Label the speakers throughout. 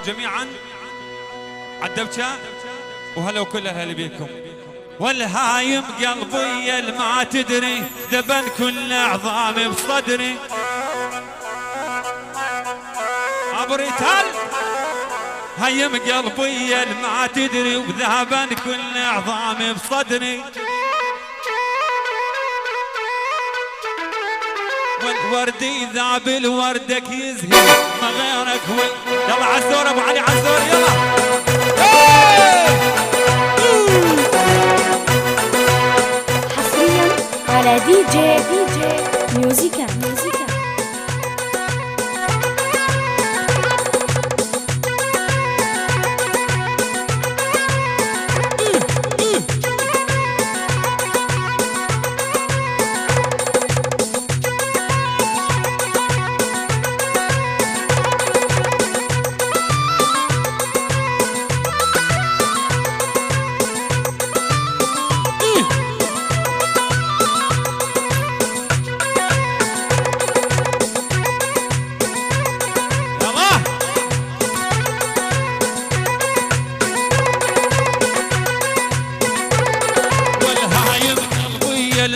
Speaker 1: جميعا عالدبشة وهلا وكل اهل بيكم. والهايم قلبي ما تدري ذبن كل عظامي بصدري. ابو ريتال هايم قلبي ما تدري وذهبن كل عظامي بصدري. والوردي ذاب الوردك يزهي ما غيرك هو. يلا عزور ابو علي عزور يلا.
Speaker 2: حصريا على دي جي ميوزيكا.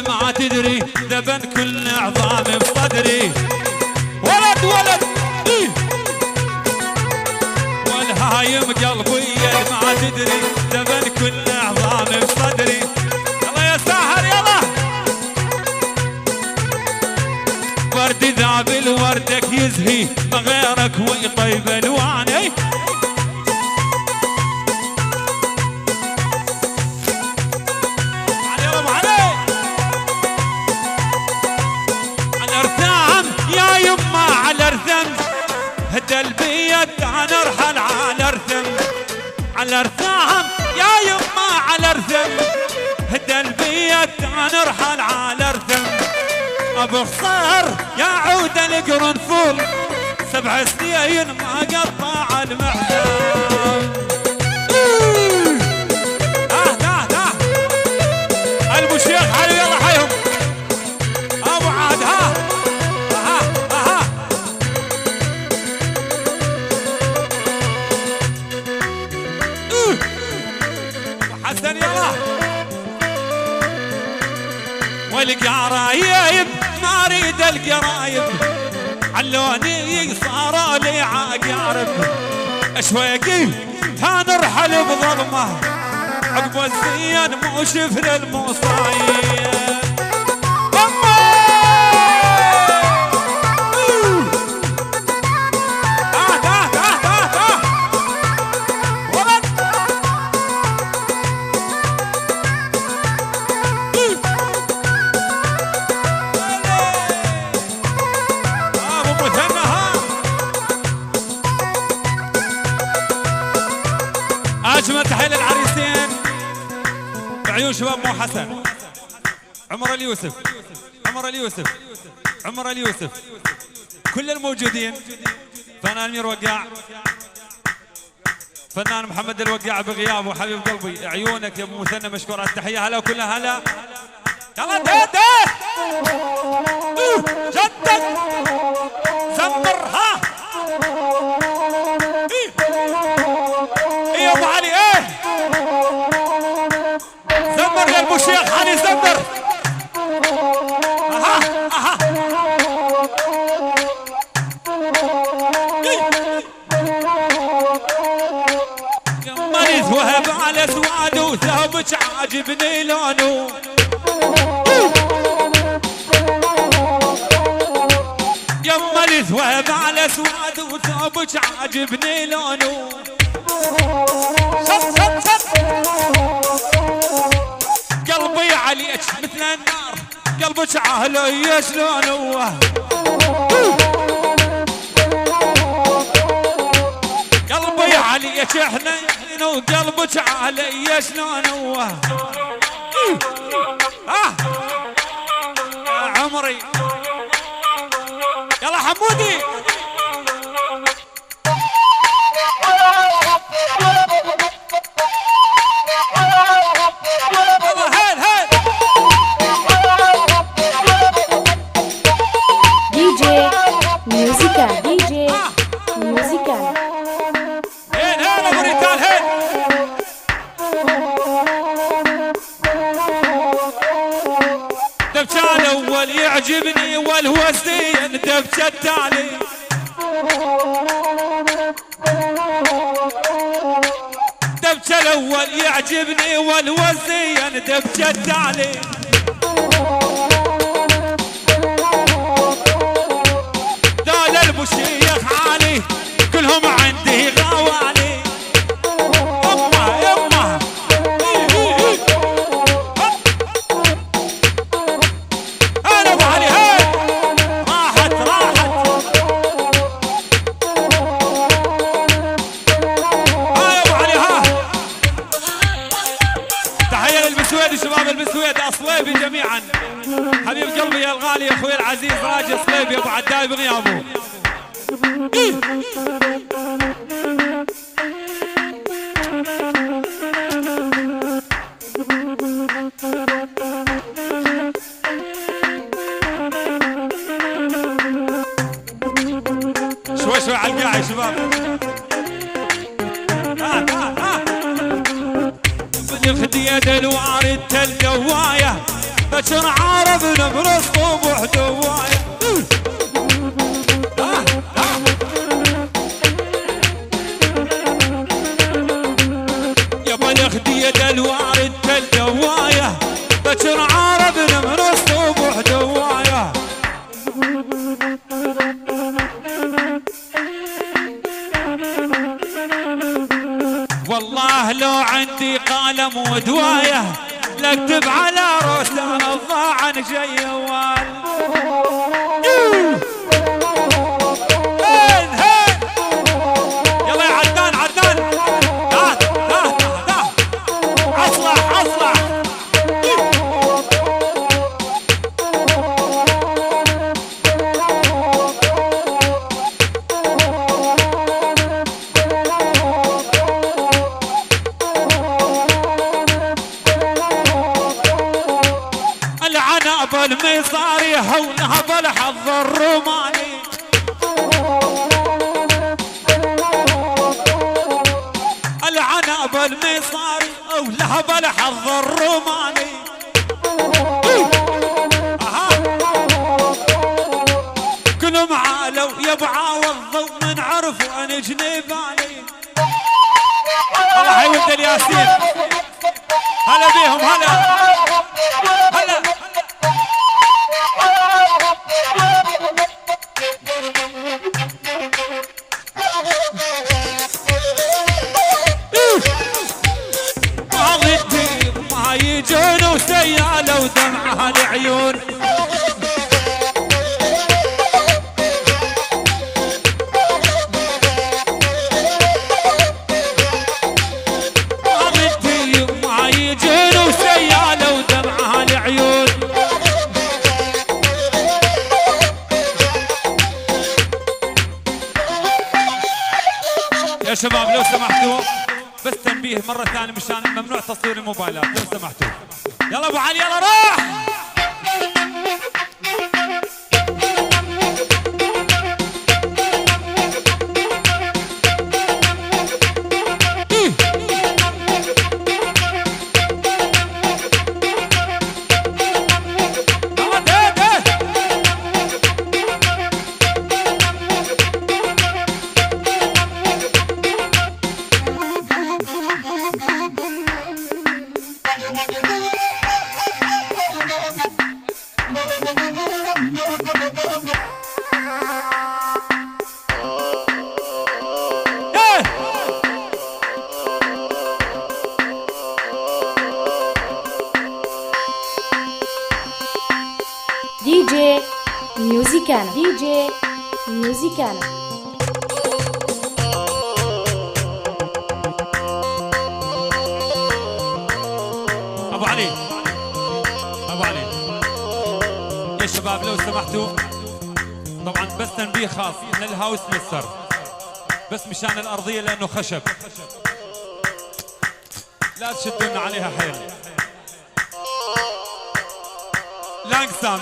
Speaker 1: ما تدري ذبن كل عظامي بصدري. ولد والهايم قلبي ما تدري ذبن كل عظامي بصدري. يلا يا ساحر يلا. ورد ذاب وردك يزهي ما غيرك ويطيب الواني. هدى البيت نرحل على ارثم على ارثام يا يما على ارثم. هدى البيت نرحل على ارثم. ابو خصار يا عود القرنفل 7 سنين ما قطع المحزام. ابو شيخ علي يلا حيهم ابو عاد. حسن يلا. والقرايب ما اريد القرايب علوني صاروا لي عقارب. اشويقي تنرحل بظلمه عقب الزين مو شفر المصايب. أجمل تحية للعريسين بعيون شباب مو حسن. عمر اليوسف عمر اليوسف كل الموجودين. فنان أمير وقاع، فنان محمد الوقاع بغيابه حبيب قلبي. عيونك يا ابو مثنى مشكور. التحية هلا وكلها هلا. يلا ديت جدك زمر ها. يا ابو علي ايه زمر يا ابو شيخ علي زمر. اها مريض وهب على سواده وثوبك عاجبني لونه. يا مريض وهب على سواده وثوبك عاجبني لونه. قلبي عليك مثل النار قلبك عهلي شلونه. قلبي عليك حنين وقلبك عهلي شلونه. يا عمري يلا حمودي. الاول يعجبني والوزي دبجة التالي. دبجة الاول يعجبني والوزي دبجة التالي. دال ابو الشيخ علي كلهم عندي غوالي. شباب البسويد اصليبي جميعا. حبيب قلبي يا الغالي يا اخوي العزيز راجل صليبي ابو عداي بغيابه. شوي شوي على القاع يا شباب. خديت الوارد القوايه بشر عارف نبرص طموح دوايه. يا بل خديت الوارد القوايه بشر عارف نبرص طموح دوايه. والله لو عندي قلم ودوايه لاكتب على روسان الضاعن جيوال. يلا يا عدنان عدنان لا اصلح اصلح. المصاري هونها بالحظ الروماني. العنب المصاري هونها بالحظ الروماني. كلهم عالوا يبعوا الضو من عرفوا ان جنيباني. الله يولد الياسين هلا بيهم هلا هلا. ما يجون وسيالة ودمعها العيون. ما يجون وسيالة ودمعها العيون. يا شباب لو سمحتوا بس تنبيه مرة ثانية مشان ممنوع تصوير الموبايلات لو سمحتوا. يلا ابو علي يلا روح.
Speaker 2: DJ Musicana. DJ Musicana.
Speaker 1: ابو علي ابو علي يا شباب لو سمحتوا طبعا بس تنبيه خاص ان الهاوس مستر بس مشان الارضيه لانه خشب لا تشدون عليها حيل. لانقسام